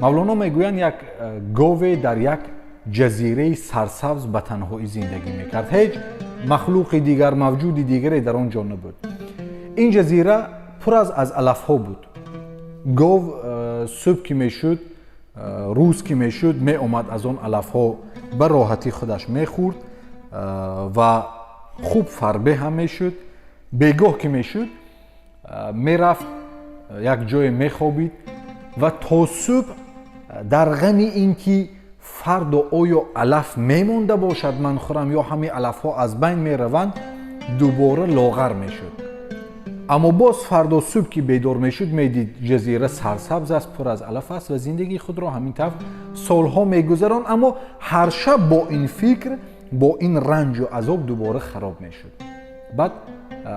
мавлоно мегӯянд як гове дар як ҷазираи сарсабз ба танҳоӣ зиндагӣ мекард. ҳеҷ махлуқи дигар, мавҷуди дигаре дар он ҷо набуд. ин ҷазира пур аз алафҳо буд. гов субҳ ки мешуд, рӯз ки мешуд, меомад аз он алафҳо ба роҳатӣ худаш мехӯрд ва хуб фарбеҳ ҳам мешуд. бегоҳ ки мешуд, мерафт як ҷое мехобид ва то субҳ дар ғами ин ки фардо оё алаф мемонда бошад ман хӯрам ё ҳамин алафҳо аз байн мераванд, дубора лоғар мешуд. аммо боз фардо субҳ ки бедор мешуд, медид ҷазира сарсабз аст, пур аз алаф аст ва зиндагии худро ҳамин тавр солҳо мегузаронд. аммо ҳар шаб бо ин фикр, бо ин ранҷу азоб дубора хароб мешуд. баъд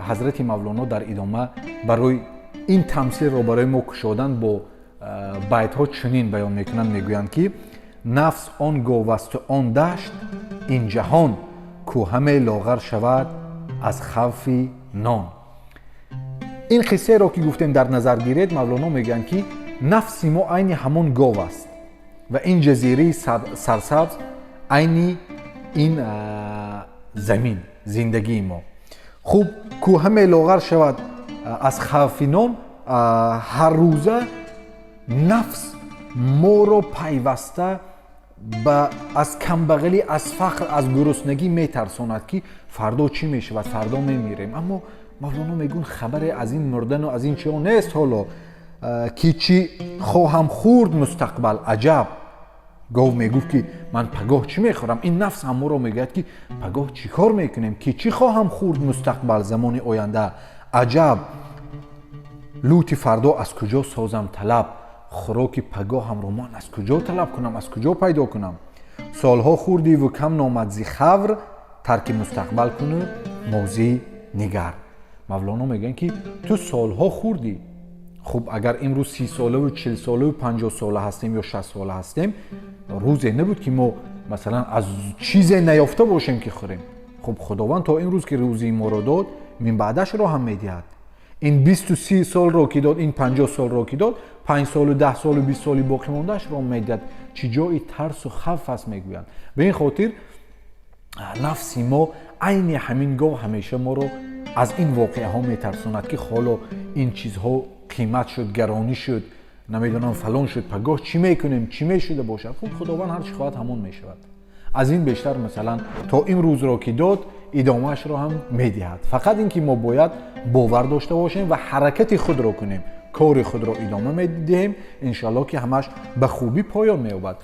ҳазрати мавлоно дар идома барои ин тамсилро барои мо кушодан бо байтҳо чунин баён мекунанд, мегӯянд ки нафс он говасту он дашт, ин ҷаҳон ку ҳаме лоғар шавад аз хавфи нон. ин қиссаеро ки гуфтем дар назар гиред, мавлоно мегӯянд ки нафси мо айни ҳамон гов аст ва ин ҷазираи сарсабз айни ин замин, зиндагии мо. хуб ку ҳаме лоғар шавад аз хавфи нон, ҳар рӯза нафс моро пайваста аз камбағалӣ, аз фақр, аз гуруснагӣ метарсонад ки фардо чӣ мешавад, фардо мемирем. аммо мавлоно мегӯянд хабаре аз ин мурдану аз ин чиҳо нест. ҳоло ки чӣ хоҳам хӯрд мустақбал, аҷаб. гов мегуфт ки ман пагоҳ чӣ мехӯрам. ин нафс ҳам моро мегӯяд ки пагоҳ чӣ кор мекунем, ки чӣ хоҳам хӯрд мустақбал, замони оянда. аҷаб, лути фардо аз куҷо созам талаб, хӯроки пагоҳамро ман аз куҷо талаб кунам, аз куҷо пайдо кунам. солҳо хӯрдиву кам номад зи хавр, тарки мустақбал куну мозӣ нигар. мавлоно мегӯянд ки ту солҳо хӯрдӣ. хуб агар имрӯз 30 солаву 40 солаву 50 сола ҳастем ё 60 сола ҳастем, рӯзе набуд ки мо масалан аз чизе наёфта бошем ки хӯрем. хуб худованд то имрӯз ки рӯзии моро дод, минбаъдашро ҳам медиҳад. ин 20-30 солро ки дод, ин 50 солро ки дод, 5 солу 10 солу 20 соли боқимондаашро медиҳад. чӣ ҷои тарсу хавф аст мегӯянд. ба ин хотир нафси мо айни ҳамин гов ҳамеша моро аз ин воқеаҳо метарсонад ки ҳоло ин чизҳо қимат шуд, гаронӣ шуд, намедонам фалон шуд, пагоҳ чӣ мекунем, чӣ мешуда бошад. хуб худованд ҳар чӣ хоҳад ҳамон мешавад. аз ин бештар масалан то имрӯзро ки дод, идомаашро ҳам медиҳад. фақат ин ки мо бояд бовар дошта бошем ва ҳаракати худро кунем, кори худро идома медиҳем, иншоалло ки ҳамаш ба хубӣ поён меёбад.